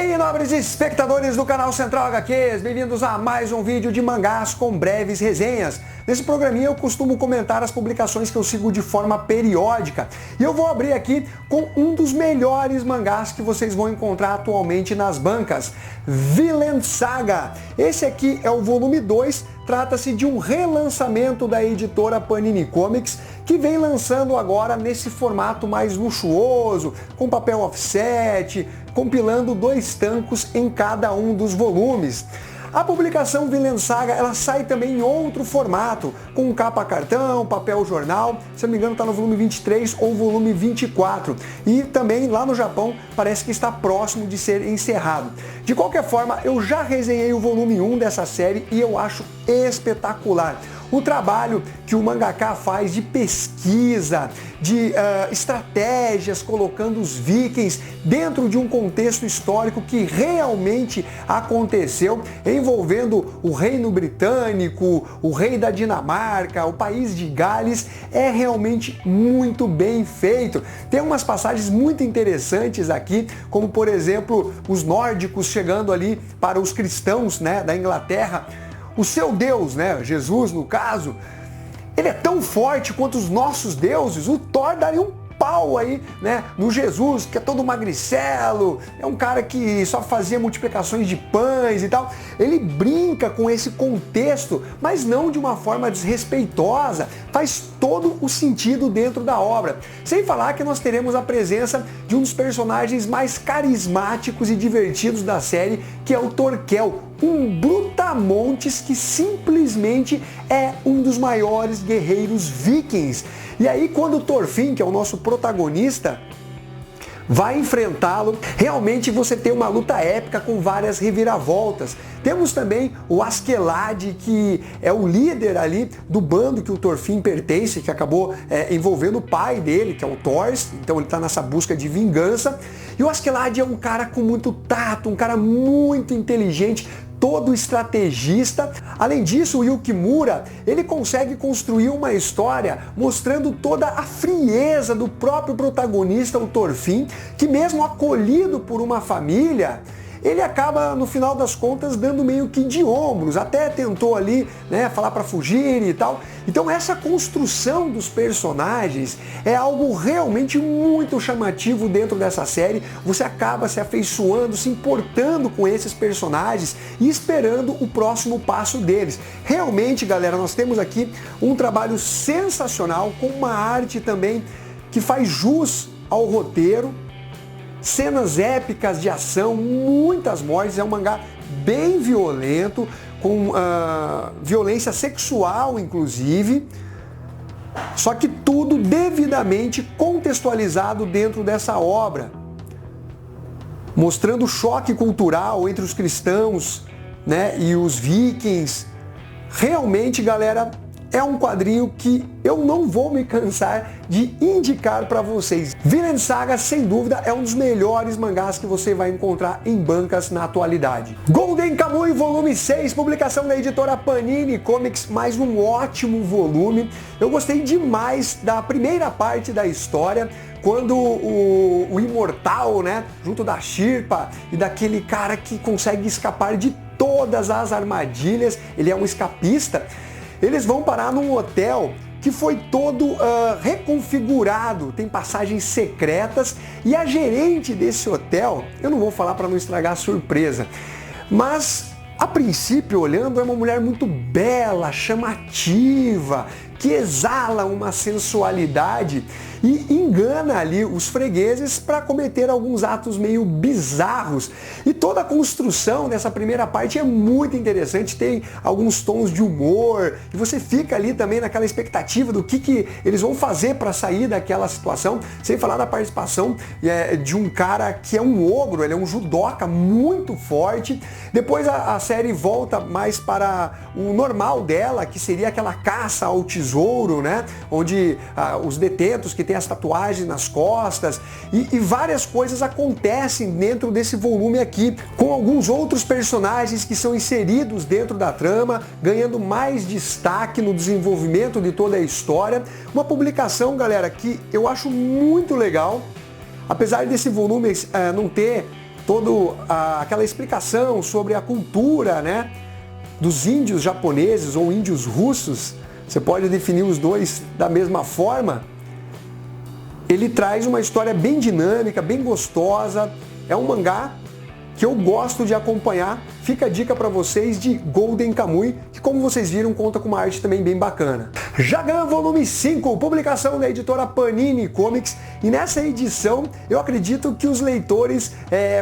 E aí, nobres espectadores do canal Central HQs, bem-vindos a mais um vídeo de mangás com breves resenhas. Nesse programinha eu costumo comentar as publicações que eu sigo de forma periódica. E eu vou abrir aqui com um dos melhores mangás que vocês vão encontrar atualmente nas bancas, Vinland Saga. Esse aqui é o volume 2, trata-se de um relançamento da editora Panini Comics, que vem lançando agora nesse formato mais luxuoso, com papel offset, compilando 2 tancos em cada um dos volumes. A publicação Vinland Saga, ela sai também em outro formato, com capa cartão, papel jornal, se eu não me engano está no volume 23 ou volume 24. E também lá no Japão parece que está próximo de ser encerrado. De qualquer forma, eu já resenhei o volume 1 dessa série e eu acho espetacular. O trabalho que o mangaka faz de pesquisa, de estratégias, colocando os vikings dentro de um contexto histórico que realmente aconteceu, envolvendo o reino britânico, o rei da Dinamarca, o país de Gales, é realmente muito bem feito. Tem umas passagens muito interessantes aqui, como por exemplo, os nórdicos chegando ali para os cristãos, né, da Inglaterra. O seu Deus, né, Jesus no caso, ele é tão forte quanto os nossos deuses. O Thor daria um pau aí, né, no Jesus, que é todo magricelo, é um cara que só fazia multiplicações de pães e tal. Ele brinca com esse contexto, mas não de uma forma desrespeitosa, faz todo o sentido dentro da obra. Sem falar que nós teremos a presença de um dos personagens mais carismáticos e divertidos da série, que é o Thorkel, um brutamontes que simplesmente é um dos maiores guerreiros vikings. E aí quando o Thorfinn, que é o nosso protagonista, vai enfrentá-lo, realmente você tem uma luta épica com várias reviravoltas. Temos também o Askeladd, que é o líder ali do bando que o Thorfinn pertence, que acabou envolvendo o pai dele, que é o Thors, então ele está nessa busca de vingança. E o Askeladd é um cara com muito tato, um cara muito inteligente, todo estrategista. Além disso, o Yukimura, ele consegue construir uma história mostrando toda a frieza do próprio protagonista, o Thorfinn, que mesmo acolhido por uma família, ele acaba, no final das contas, dando meio que de ombros, até tentou ali, né, falar para fugir e tal. Então essa construção dos personagens é algo realmente muito chamativo dentro dessa série. Você acaba se afeiçoando, se importando com esses personagens e esperando o próximo passo deles. Realmente, galera, nós temos aqui um trabalho sensacional, com uma arte também que faz jus ao roteiro. Cenas épicas de ação, muitas mortes, é um mangá bem violento, com violência sexual inclusive, só que tudo devidamente contextualizado dentro dessa obra, mostrando o choque cultural entre os cristãos, né, e os vikings. Realmente, galera, é um quadrinho que eu não vou me cansar de indicar para vocês. Vinland Saga, sem dúvida, é um dos melhores mangás que você vai encontrar em bancas na atualidade. Golden Kamuy, volume 6, publicação da editora Panini Comics, mais um ótimo volume. Eu gostei demais da primeira parte da história, quando o imortal, né, junto da Shirpa e daquele cara que consegue escapar de todas as armadilhas, ele é um escapista. Eles vão parar num hotel que foi todo reconfigurado, tem passagens secretas, e a gerente desse hotel, eu não vou falar para não estragar a surpresa, mas a princípio, olhando, é uma mulher muito bela, chamativa, que exala uma sensualidade e engana ali os fregueses para cometer alguns atos meio bizarros. E toda a construção dessa primeira parte é muito interessante, tem alguns tons de humor, e você fica ali também naquela expectativa do que eles vão fazer para sair daquela situação, sem falar da participação de um cara que é um ogro, ele é um judoca muito forte. Depois a série volta mais para o normal dela, que seria aquela caça ao tesouro, né? Onde os detentos que têm as tatuagens nas costas e várias coisas acontecem dentro desse volume aqui, com alguns outros personagens que são inseridos dentro da trama, ganhando mais destaque no desenvolvimento de toda a história. Uma publicação, galera, que eu acho muito legal, apesar desse volume não ter aquela explicação sobre a cultura, né, dos índios japoneses ou índios russos, você pode definir os dois da mesma forma. Ele traz uma história bem dinâmica, bem gostosa, é um mangá que eu gosto de acompanhar. Fica a dica para vocês de Golden Kamuy, que como vocês viram, conta com uma arte também bem bacana. Jagan Volume 5, publicação da editora Panini Comics, e nessa edição eu acredito que os leitores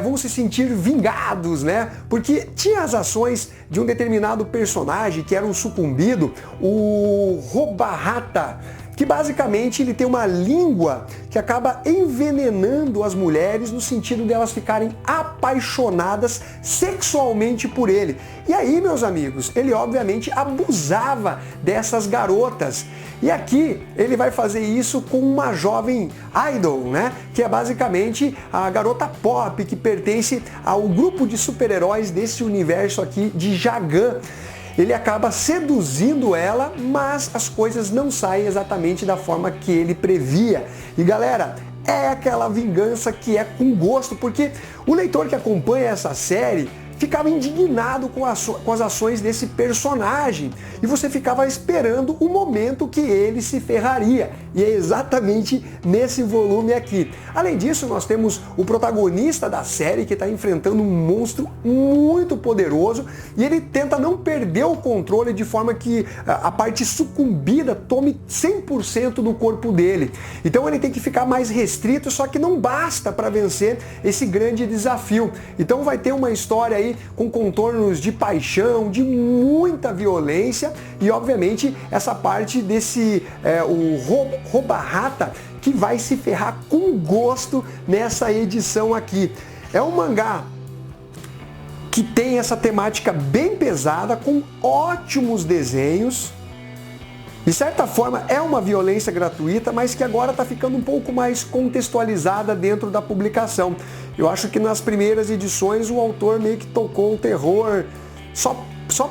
vão se sentir vingados, né? Porque tinha as ações de um determinado personagem que era um sucumbido, o Robahata, que basicamente ele tem uma língua que acaba envenenando as mulheres no sentido delas ficarem apaixonadas sexualmente por ele. E aí, meus amigos, ele obviamente abusava dessas garotas. E aqui ele vai fazer isso com uma jovem idol, né? Que é basicamente a garota pop que pertence ao grupo de super-heróis desse universo aqui de Jagan. Ele acaba seduzindo ela, mas as coisas não saem exatamente da forma que ele previa. E galera, é aquela vingança que é com gosto, porque o leitor que acompanha essa série ficava indignado com as ações desse personagem e você ficava esperando o momento que ele se ferraria. E é exatamente nesse volume aqui. Além disso, nós temos o protagonista da série que está enfrentando um monstro muito poderoso e ele tenta não perder o controle de forma que a parte sucumbida tome 100% do corpo dele. Então ele tem que ficar mais restrito, só que não basta para vencer esse grande desafio. Então vai ter uma história aí com contornos de paixão, de muita violência e obviamente essa parte desse o Robahata que vai se ferrar com gosto nessa edição aqui. É um mangá que tem essa temática bem pesada, com ótimos desenhos. De certa forma é uma violência gratuita, mas que agora está ficando um pouco mais contextualizada dentro da publicação. Eu acho que nas primeiras edições o autor meio que tocou o terror só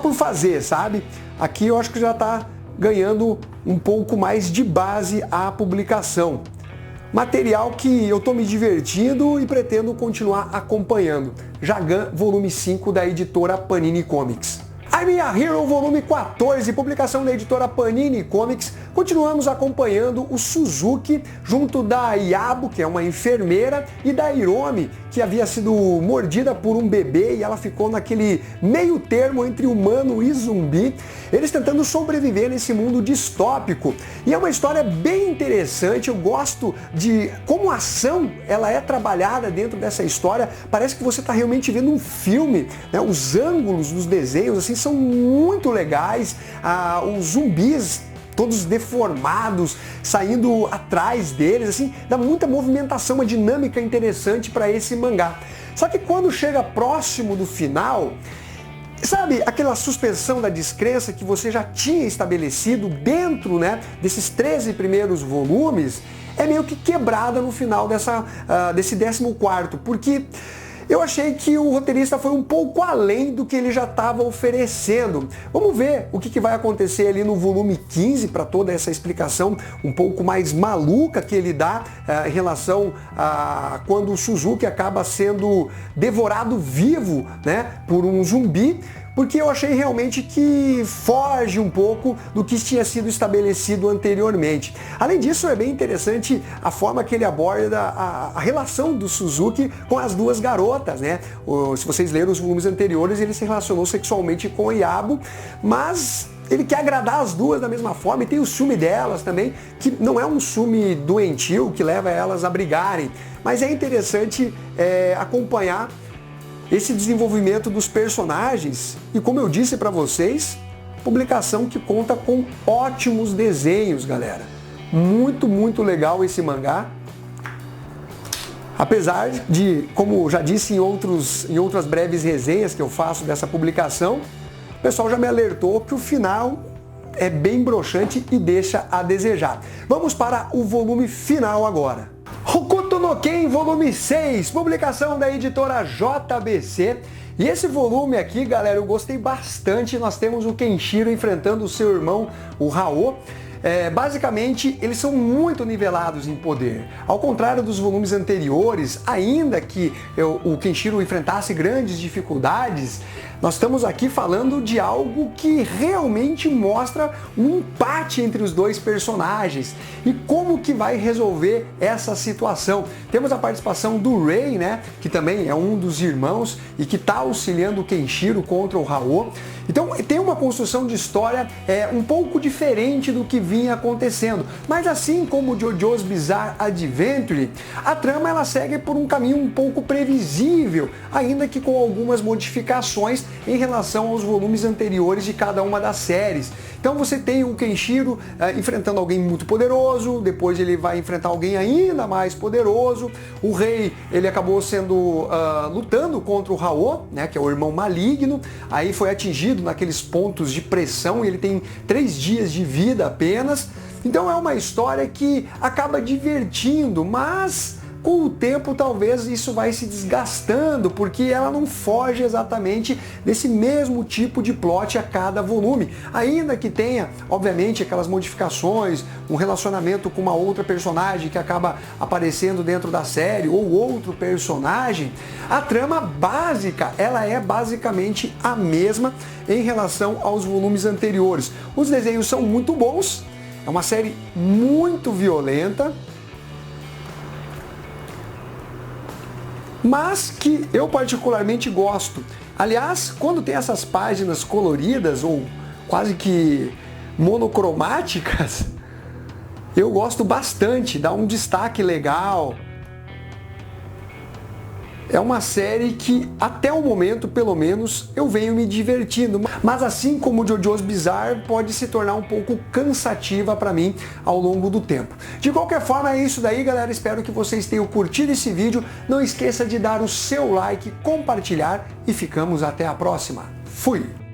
por fazer, sabe? Aqui eu acho que já está ganhando um pouco mais de base a publicação. Material que eu estou me divertindo e pretendo continuar acompanhando. Jagan Volume 5 da editora Panini Comics. I'm a Hero Volume 14, publicação da editora Panini Comics. Continuamos acompanhando o Suzuki junto da Yabo, que é uma enfermeira, e da Hiromi, que havia sido mordida por um bebê e ela ficou naquele meio termo entre humano e zumbi, eles tentando sobreviver nesse mundo distópico. E é uma história bem interessante, eu gosto de como a ação ela é trabalhada dentro dessa história, parece que você está realmente vendo um filme, né? Os ângulos dos desenhos assim são muito legais, os zumbis todos deformados, saindo atrás deles, assim, dá muita movimentação, uma dinâmica interessante para esse mangá. Só que quando chega próximo do final, sabe aquela suspensão da descrença que você já tinha estabelecido dentro, né, desses 13 primeiros volumes, é meio que quebrada no final desse 14º, porque eu achei que o roteirista foi um pouco além do que ele já estava oferecendo. Vamos ver o que vai acontecer ali no volume 15 para toda essa explicação um pouco mais maluca que ele dá em relação a quando o Suzuki acaba sendo devorado vivo, né, por um zumbi, porque eu achei realmente que foge um pouco do que tinha sido estabelecido anteriormente. Além disso, é bem interessante a forma que ele aborda a relação do Suzuki com as duas garotas, né? Se vocês leram os volumes anteriores, ele se relacionou sexualmente com a Yabo, mas ele quer agradar as duas da mesma forma e tem o ciúme delas também, que não é um ciúme doentio que leva elas a brigarem, mas é interessante acompanhar esse desenvolvimento dos personagens e, como eu disse para vocês, publicação que conta com ótimos desenhos, galera. Muito, muito legal esse mangá. Apesar de, como já disse em outras breves resenhas que eu faço dessa publicação, o pessoal já me alertou que o final é bem broxante e deixa a desejar. Vamos para o volume final agora. Hokuto no Ken, volume 6, publicação da editora JBC. E esse volume aqui, galera, eu gostei bastante. Nós temos o Kenshiro enfrentando o seu irmão, o Rao. basicamente eles são muito nivelados em poder. Ao contrário dos volumes anteriores, ainda que o Kenshiro enfrentasse grandes dificuldades, nós estamos aqui falando de algo que realmente mostra um empate entre os dois personagens e como que vai resolver essa situação. Temos a participação do Rei, né, que também é um dos irmãos e que está auxiliando o Kenshiro contra o Hao. Então tem uma construção de história um pouco diferente do que vinha acontecendo. Mas assim como JoJo's Bizarre Adventure, a trama ela segue por um caminho um pouco previsível, ainda que com algumas modificações em relação aos volumes anteriores de cada uma das séries. Então você tem o Kenshiro enfrentando alguém muito poderoso, depois ele vai enfrentar alguém ainda mais poderoso. O Rei, ele acabou sendo lutando contra o Hao, né, que é o irmão maligno, aí foi atingido naqueles pontos de pressão e ele tem 3 dias de vida apenas. Então é uma história que acaba divertindo, mas com o tempo talvez isso vai se desgastando, porque ela não foge exatamente desse mesmo tipo de plot a cada volume. Ainda que tenha, obviamente, aquelas modificações, um relacionamento com uma outra personagem que acaba aparecendo dentro da série, ou outro personagem, a trama básica, ela é basicamente a mesma em relação aos volumes anteriores. Os desenhos são muito bons, é uma série muito violenta, mas que eu particularmente gosto. Aliás, quando tem essas páginas coloridas ou quase que monocromáticas, eu gosto bastante, dá um destaque legal. É uma série que, até o momento, pelo menos, eu venho me divertindo. Mas assim como JoJo's Bizarre, pode se tornar um pouco cansativa para mim ao longo do tempo. De qualquer forma, é isso daí, galera. Espero que vocês tenham curtido esse vídeo. Não esqueça de dar o seu like, compartilhar e ficamos até a próxima. Fui!